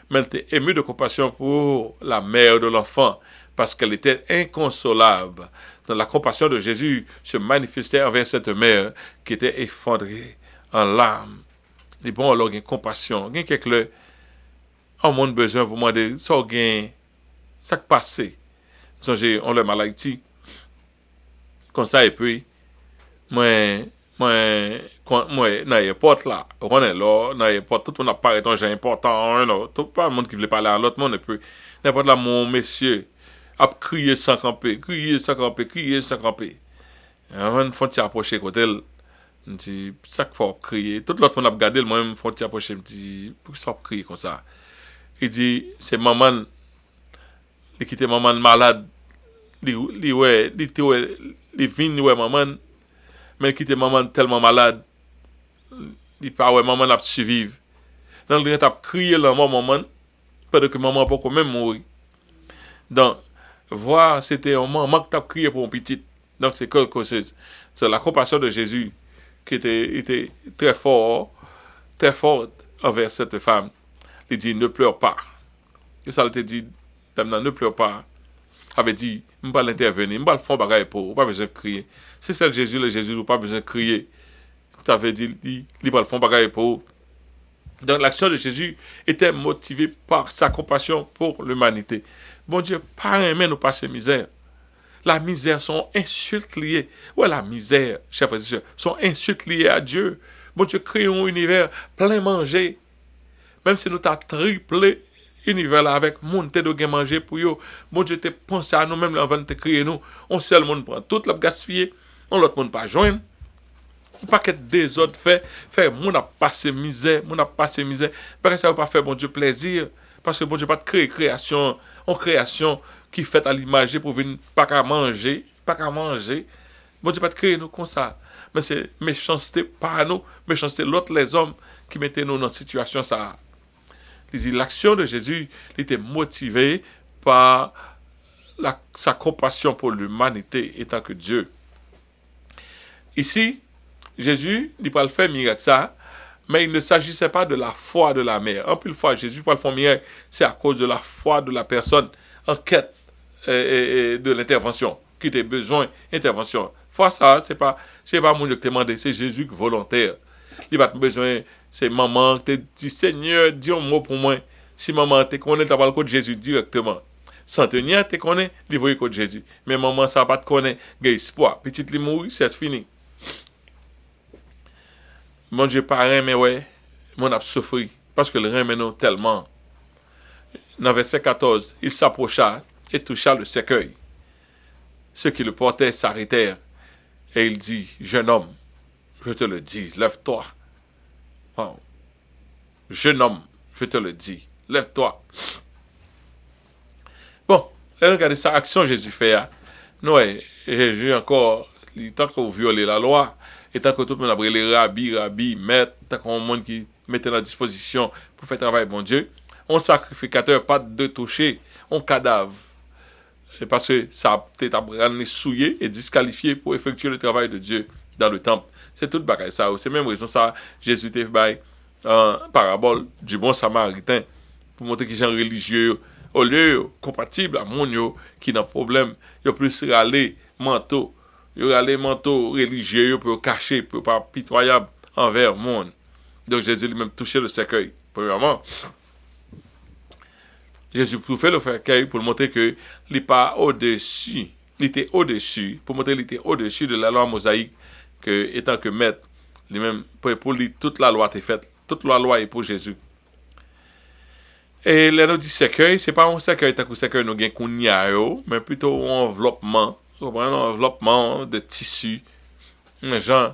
mais il était ému de compassion pour la mère de l'enfant, parce qu'elle était inconsolable. Donc la compassion de Jésus se manifestait envers cette mère qui était effondrée en larmes. Il dit, bon, alors, il y a compassion. Il y a quelqu'un on a besoin pour moi de ça, ça qui passe. On le maladie. Comme ça, et puis, moi, dans l'aéroport là, on est là, dans l'aéroport, tout le monde apparaît, donc j'ai important, tout le monde qui veut parler à l'autre monde, et puis, n'importe là, mon monsieur, a crié sans camper, crié sans camper, crié sans camper. On faut approcher côté elle. Je dis, ça qu'il faut crier. Tout l'autre monde a regardé, moi-même, faut approcher, je me dis, pourquoi ça crier comme ça? Il dit, c'est maman, il quitte maman malade, il vient, ouais, maman, mais il quitte maman tellement malade, il pas, ouais, maman a survivre. Donc, il a crié la maman, pendant que maman n'a pas même mourir. Donc, voir, c'était un maman qui a crié pour un petit. Donc, c'est quelque chose. C'est la compassion de Jésus qui était très forte envers cette femme. Il dit, ne pleure pas. Et ça, il te dit, ne pleure pas. Il avait dit, je ne vais pas l'intervenir, je ne vais pas faire bagaille pour, pas besoin de crier. Si c'est Jésus, le Jésus, pas besoin de crier. Ça veut dire, il ne va pas faire bagaille pour. Donc, l'action de Jésus était motivée par sa compassion pour l'humanité. Bon Dieu, pas aimer nous passer misère. La misère sont insultes liées. Ouais, la misère, chers frères et sœurs, sont insultes liées à Dieu. Bon Dieu, crée un univers plein manger. Même si nous t'as triplé l'univers là avec monde te de manger pour yo. Bon Dieu, te pense à nous même avant de te créer nous. On seul monde prend toute la gaspiller. On l'autre monde pas joindre. Pas que des autres fait monde a passé misère, parce que ça va pas faire bon Dieu plaisir. Parce que bon Dieu pas de création, en création qui fait à l'image pour venir pas qu'à manger. Bon Dieu pas de créer nous comme ça. Mais c'est méchanceté pas nous, méchanceté l'autre les hommes qui mettaient nous dans cette situation ça. L'action de Jésus était motivée par sa compassion pour l'humanité étant que Dieu. Ici, Jésus, il peut le faire miracle ça, mais il ne s'agissait pas de la foi de la mère. En plus de fois, Jésus peut le faire miracle, c'est à cause de la foi de la personne en quête de l'intervention, qui a besoin d'intervention. Foi ça, c'est pas mon Dieu qui t'a demandé, c'est Jésus qui est volontaire. Il va besoin, c'est maman qui te dit, Seigneur, dis un mot pour moi. Si maman te connaît, tu vas le code Jésus directement. Sans tenir, te connaît, il va le code Jésus. Mais maman, ça va pas te connaître, il y a espoir. Petite li mourir, c'est fini. Mon Dieu, parrain, mais ouais, mon a souffert. parce que le remet nous tellement. Dans verset 14, il s'approcha et toucha le cercueil. Ceux qui le portaient s'arrêtèrent et il dit, jeune homme, je te le dis, lève-toi. Wow. Jeune homme, je te le dis, lève-toi. Bon, là, regardez ça, action Jésus fait. Nous, Jésus encore, tant qu'on viole la loi, et tant que tout le monde a les rabbi, maître, tant qu'on monde qui mettait dans disposition pour faire travail, bon Dieu, on sacrificateur, pas de toucher, on cadavre. Et parce que ça peut-être souillé et disqualifié pour effectuer le travail de Dieu dans le temple. C'est toute bagaille ça. C'est même raison ça, Jésus t'a fait parabole du bon samaritain pour montrer que les gens religieux, au lieu compatible à mon qui n'a problème, il y a plus râler manteau, il y a râler manteau religieux pour cacher, pour pas pitoyable envers le monde. Donc Jésus lui-même touché le cercueil. Premièrement, Jésus fait le cercueil pour montrer que il n'est pas au-dessus, il était au-dessus, pour montrer qu'il était au-dessus de la loi mosaïque, que étant que maître, lui-même, pour lui, toute la loi est faite, toute la loi est pour Jésus. Et là, nous dit cercueil, c'est pas un cercueil, tant que cercueil nous gagne mais plutôt un enveloppement, un enveloppement de tissu, genre,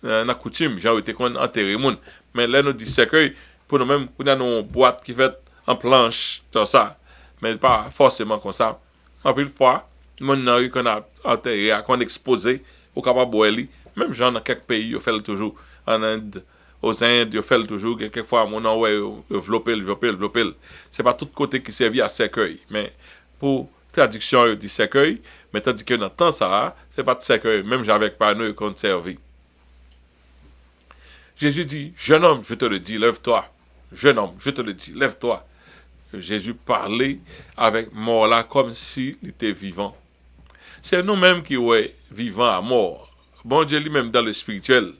la coutume, genre, était qu'on enterré moun. Mais là, nous dit cercueil, pour nous-mêmes, on a une boîte qui fait en planche, tout ça, mais pas forcément comme ça. En plus, fois, mon a qu'on a enterré, qu'on a exposé, au capable boire, même genre dans quelques pays, ils fait toujours, en Inde, aux Indes, ils fait toujours, quelquefois, mon a développé. C'est pas tout côté qui servait à cercueil, mais pour traduction, il dit cercueil, mais tandis que dans le temps, ça, c'est pas de cercueil, même j'avais pas nous qu'on servi. Jésus dit, jeune homme, je te le dis, lève-toi. Jeune homme, je te le dis, lève-toi. Jésus parlait avec mort là comme s'il était vivant. C'est nous-mêmes qui sommes vivants à mort. Bon Dieu lui-même dans le spirituel,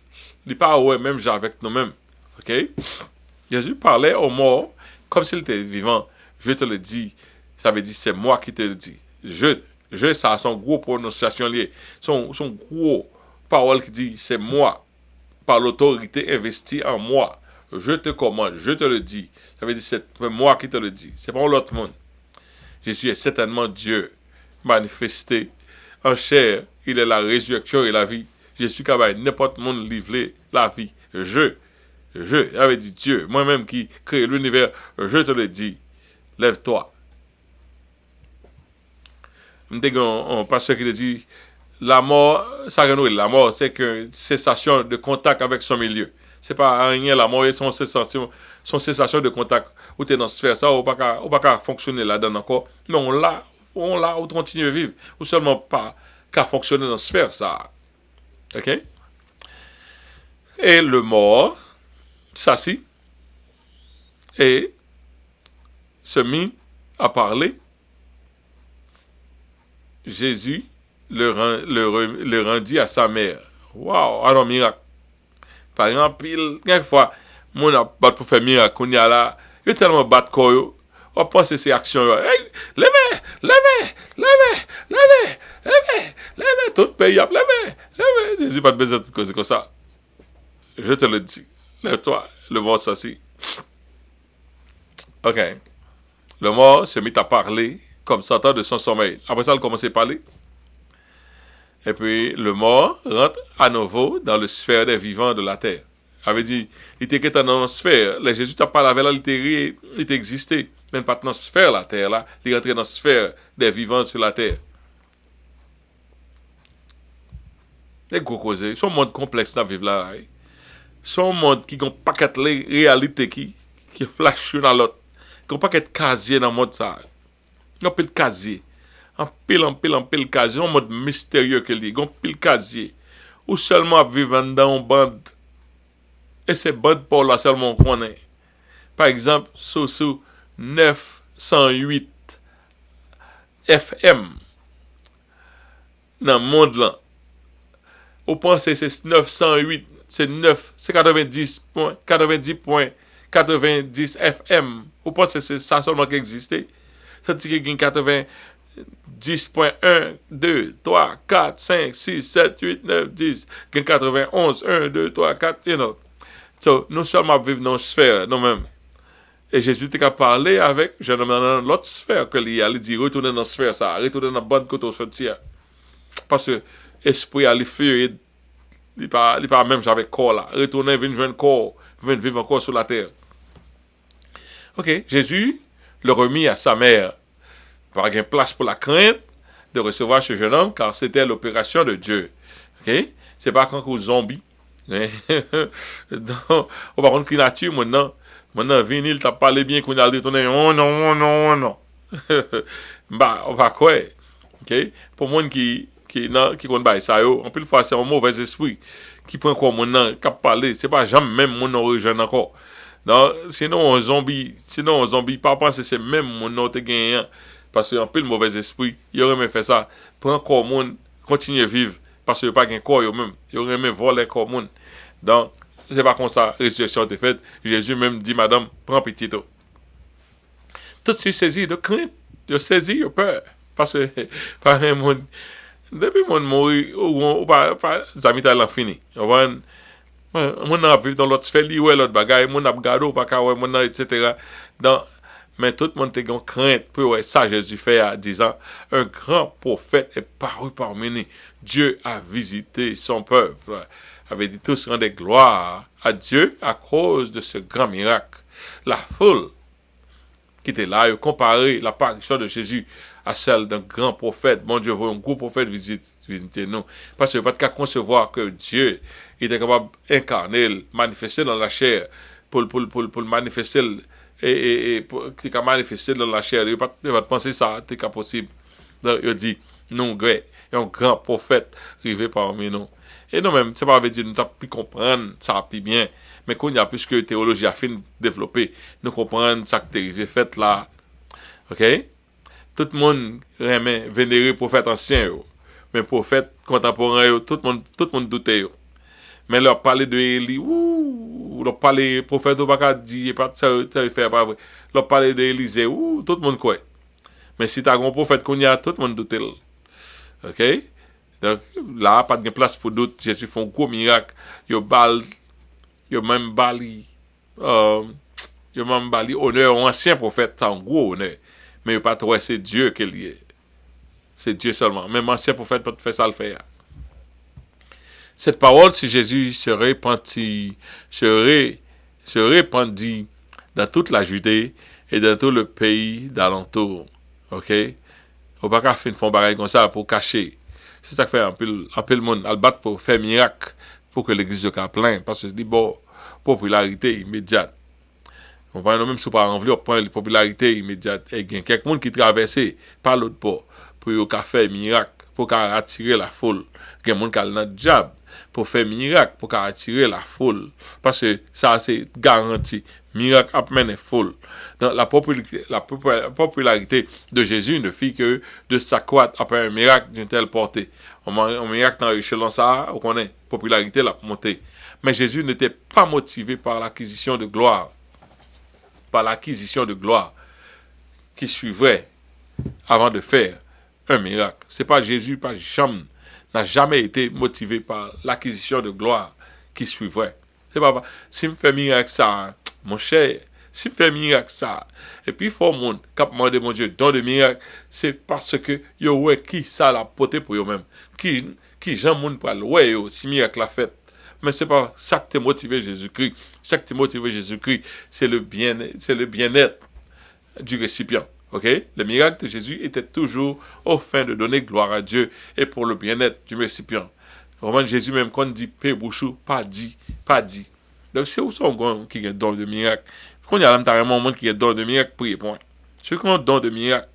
il parle même avec nous-mêmes. Ok? Jésus parlait aux morts comme s'il était vivant. Je te le dis, ça veut dire c'est moi qui te le dis. Je ça son gros prononciation liée, son gros parole qui dit c'est moi par l'autorité investie en moi. Je te commande, je te le dis. Ça veut dire c'est moi qui te le dis. C'est pas l'autre monde. Jésus est certainement Dieu manifesté en chair. Il est la résurrection et la vie. Jésus qui a n'importe monde livré la vie. J'avais dit Dieu, moi-même qui crée l'univers, je te le dis, lève-toi. On pasteur qui te dit, la mort, la mort, c'est qu'une cessation de contact avec son milieu. C'est pas rien, la mort est son cessation de contact. Ou tu es dans ce sphère, ça, ou pas fonctionner là-dedans encore. Mais on l'a, on continue à vivre. Ou seulement pas qu'à fonctionner dans ce sphère, ça. Ok? Et le mort s'assit et se mit à parler. Jésus le rendit à sa mère. Waouh, alors miracle. Par exemple, quelquefois, mon a battu pour faire miracle, qu'on y a là, il y a tellement battu quoi, on pense à ces actions. Hey, levez, tout le pays a levez. Jésus pas besoin de causer comme ça. Je te le dis. Lève-toi, le mort s'assit. Ok. Le mort se mit à parler comme sortant de son sommeil. Après ça, il commence à parler. Et puis, le mort rentre à nouveau dans le sphère des vivants de la terre. Il avait dit, il était dans la sphère. Les Jésus t'a parlé avec là, il était existé. Même pas dans la sphère de la terre, là. Il est rentré dans la sphère des vivants sur la terre. Les gros causés, c'est un monde complexe à vivre là. C'est un monde qui a un paquet de réalités qui flash une à l'autre. Qui a un paquet de casiers dans le monde ça. Il y a un pile casier. En pile casier. Un mode mystérieux qu'il y a. Un pile casier. Ou seulement vivant dans une bande. Et ces bandes pour là seulement qu'on connaît. Par exemple, sous 908 FM. Dans le monde là. Vous pensez que c'est 908, c'est 9, c'est 90.90 FM. Vous pensez que c'est ça seulement qui existait? Ça veut dire qu'il y a 90.1, 2, 3, 4, 5, 6, 7, 8, 9, 10. Il y a 91, 1, 2, 3, 4, you know. So, nous seulement vivons dans une sphère, nous-mêmes. Et Jésus était qu'à parler avec jeune homme dans l'autre sphère que lui allait dire retourner dans la sphère ça, retourner dans la bonne côté au sortir. Parce que l'esprit a les feux, il pas même avec corps là. Retourner venir joindre corps, venir vivre encore sur la terre. OK, Jésus le remit à sa mère. Par une place pour la crainte de recevoir ce jeune homme car c'était l'opération de Dieu. OK? C'est pas quand vous zombie. Donc, par contre, nature maintenant vinyle t'a parlé bien qu'on a retourné oh non oh non oh non. Bah on va quoi? OK? Pour moi qui connaît pas ça yo, en plus fois c'est un mauvais esprit qui prend comme maintenant qui parler, c'est pas jamais même mon origine encore. Non, sinon un zombie pas penser c'est même mon nom te gagné parce qu'un peu le mauvais esprit, il aurait même fait ça, prend corps monde, continuer à vivre parce que pas gain corps yo même, il aurait même voler corps monde. Donc c'est pas comme ça résurrection était faite. Jésus même dit madame, prends petit tout. Tout ce saisi de crainte, de saisi de peur parce que par un monde depuis mon mourir ou pas amis talent fini. Mon a vivre dans l'autre sphère, ouais l'autre bagaille, mon a gardé pas ka ouais mon etc. Donc mais tout le monde a une crainte pour ouais, ça Jésus fait à 10 ans. Un grand prophète est paru parmi nous. Dieu a visité son peuple. Avait dit tous rendez gloire à Dieu à cause de ce grand miracle. La foule qui était là, comparer l'apparition de Jésus à celle d'un grand prophète. Mon Dieu, un gros prophète visiter nous. Parce que pas de cas concevoir que Dieu était capable d'incarner, manifester dans la chair, pour manifester et pour manifester dans la chair. Il pas penser ça, c'est pas possible. Donc, il dit, non, un grand prophète arrivé parmi nous. Et nous même, c'est pas veut dire nous avons pu comprendre ça plus bien, mais quand il y a plus que théologie a fait développer, nous comprenons ça qui est fait là. OK? Tout le monde aimait vénérer prophète ancien, mais prophète contemporain, tout le monde doutait. Mais leur parler de Élie, leur parler prophète Obaka dit pas ça fait pas vrai. Leur parler de Élisée, tout le monde croit. Mais si tu as un prophète qu'on y a, tout le monde doute. OK? Donc là, pas de place pour doute. Jésus fait un gros miracle. Yo même bali honneur au ancien prophète, c'est un gros honneur. Mais yo pas trop c'est Dieu qui est. C'est Dieu seulement. Même ancien prophète peut faire ça le faire. Cette parole sur Jésus se répandit dans toute la Judée et dans tout le pays d'alentour. OK? On ne peut pas faire un bagage comme ça pour cacher. C'est ça que fait un peu le monde. Al battre pour faire miracle pour que l'église soit pleine. Parce que c'est bon, popularité immédiate. On va même si pas envie, on prend la popularité immédiate. Et il y a quelqu'un qui traverse par l'autre bord pour faire miracle, pour attirer la foule. Il y a des gens qui ont le diable pour faire miracle, pour attirer la foule. Parce que ça, c'est garanti. Miracle amène la foule. Donc, la popularité de Jésus ne fit que de s'accroître après un miracle d'une telle portée. Un miracle dans l'échelon ça, on connaît, la popularité l'a montée. Mais Jésus n'était pas motivé par l'acquisition de gloire. Par l'acquisition de gloire qui suivrait avant de faire un miracle. C'est pas Jésus, n'a jamais été motivé par l'acquisition de gloire qui suivrait. C'est pas si me fait miracle ça, mon cher, si me fait miracle ça, et puis il faut monde cap demander mon Dieu don de miracle, c'est parce que yo ouais qui ça l'a porté pour eux même. Qui Jean monde pour ouais yo si miracle la fait. Mais c'est pas ça qui t'a motivé Jésus-Christ. Ça qui t'a motivé Jésus-Christ, c'est le bien-être du récipient. OK? Le miracle de Jésus était toujours au fin de donner gloire à Dieu et pour le bien-être du récipient. Vraiment, Jésus même quand il dit paix bouchou, pas dit. Donc c'est où son qui a don de miracle. Quand il y a là carrément un monde qui a don de miracle, priez pour moi. Ceux qui ont don de miracle,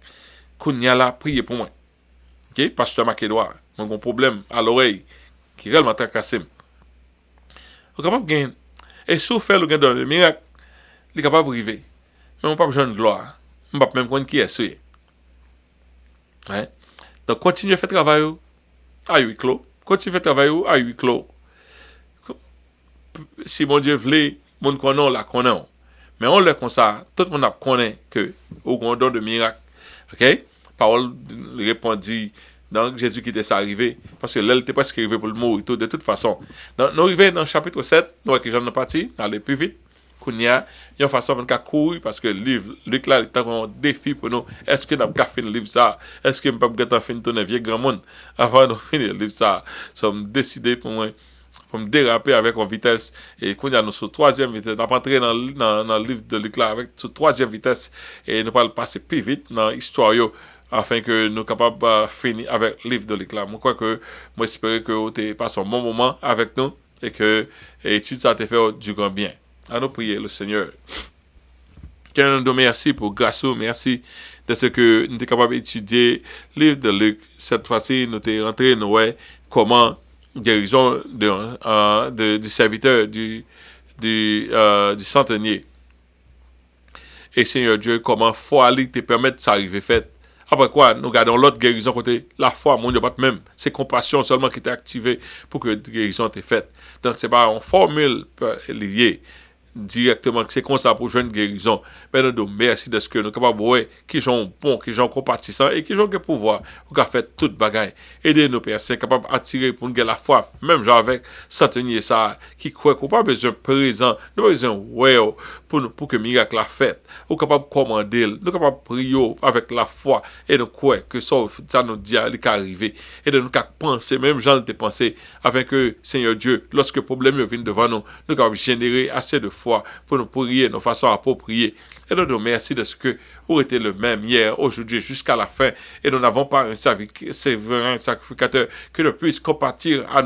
quand il y a là, priez pour moi. OK? Pasteur Makédois, mon gros problème à l'oreille qui réellement tracassé. On est capable de gagner. Et si on fait le don de miracle, il est capable de arriver. Mais on n'a pas besoin de gloire. On ne peut même pas qui est ce. Hein? Donc, continuez à faire travail à huis clos. Continuez à faire travail à huis clos. Si mon Dieu voulait, mon connaît, la connaît. Mais on le comme ça, tout le monde connaît que au grand don de miracle. OK? Parole répondit donc Jésus qui était arrivé parce que là il était presque arrivé pour le mourir tout de toute façon. Donc nous arrivons dans le chapitre 7, nous qui j'en ai parti, aller plus vite. qu'on y a, une façon de courir parce que le livre, Luc là, est un défi pour nous. Est-ce que nous avons fini le livre ça? Est-ce que nous avons fini de tourner vieux grand monde avant de finir le livre ça? Nous sommes décidés pour moi. Pour me déraper avec en vitesse et qu'on y a nous sur troisième vitesse, on va entrer dans le livre de Luc là avec sur troisième vitesse et nous allons passer plus vite dans l'histoire afin que nous soyons capables de finir avec le livre de Luc là. Je crois que moi j'espère que vous avez passé un bon moment avec nous et que l'étude ça t'a fait du grand bien. À nous prier le Seigneur. Seigneur, nous merci pour grâce, merci de ce que nous sommes capables d'étudier le livre de Luc. Cette fois-ci, nous sommes rentrés, nous voyons comment guérison du serviteur du centenier. Et Seigneur Dieu, comment foi ali te permettre de s'arriver fait. Après quoi, nous gardons l'autre guérison côté la foi, mon Dieu, pas même. C'est compassion seulement qui est activée pour que la guérison t'ait faite. Donc, c'est pas une formule liée directement, c'est comme ça pour jouer une guérison. Mais nous merci de ce que nous sommes capables de voir qui sont bons, qui sont compatissants et qui ont le pouvoir pour faire toute bagaille. Aidez-nous, Père, c'est capable d'attirer pour nous la foi, même genre avec centenier ça, qui croit qu'on n'a pas besoin de présent, nous avons besoin de pour que le miracle la fête. Nous sommes capables de commander, nous sommes capables de prier avec la foi et nous croyons que ça nous dit qu'il est arrivé. Et de nous penser, même gens de penser, afin que, Seigneur Dieu, lorsque le problème vient devant nous, nous avons généré assez de foi pour nous prier de façon appropriée. Et nous merci de ce que vous êtes le même hier, aujourd'hui, jusqu'à la fin. Et nous n'avons pas un sacrificateur qui ne puisse compatir à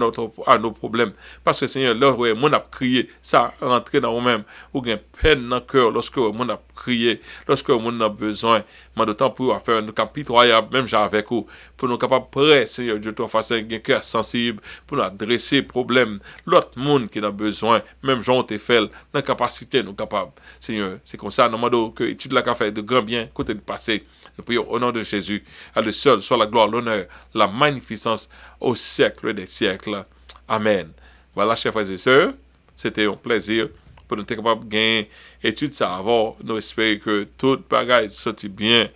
nos problèmes. Parce que Seigneur, là où mon a crié, ça rentré dans nous-mêmes. Ou une peine dans le cœur lorsque mon a crié, lorsque mon a besoin. Mais d'autant pour faire nous pitoyables, même avec vous, pour nous capables prêts, Seigneur Dieu, de façon un cœur sensible, pour nous adresser problème. L'autre monde qui a besoin, même Jean fait, dans la capacité, nous capables. Seigneur, c'est comme ça, nous demandons que l'étude de la café de grand bien, côté du passé. Nous prions au nom de Jésus, à lui seul soit la gloire, l'honneur, la magnificence au siècle des siècles. Amen. Voilà, chers frères et sœurs, c'était un plaisir pour nous être capables de gagner étude ça avant. Nous espérons que tout bagaille sorti bien.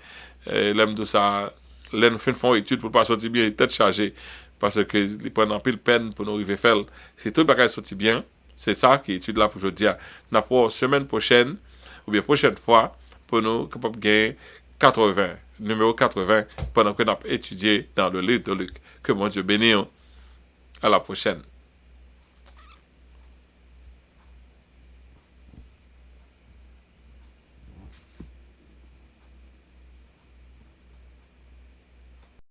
L'aime de ça, l'aime font étude pour ne pas sortir bien, tête chargée. Parce que ils prennent un peu de peine pour nous arriver à faire. Si tout bagaille sorti bien, c'est ça qui est étude là pour aujourd'hui. Nous pour semaine prochaine, ou bien prochaine fois, pour nous capables de gagner 80, numéro 80, pendant que nous avons étudié dans le livre de Luc. Que mon Dieu bénisse. À la prochaine.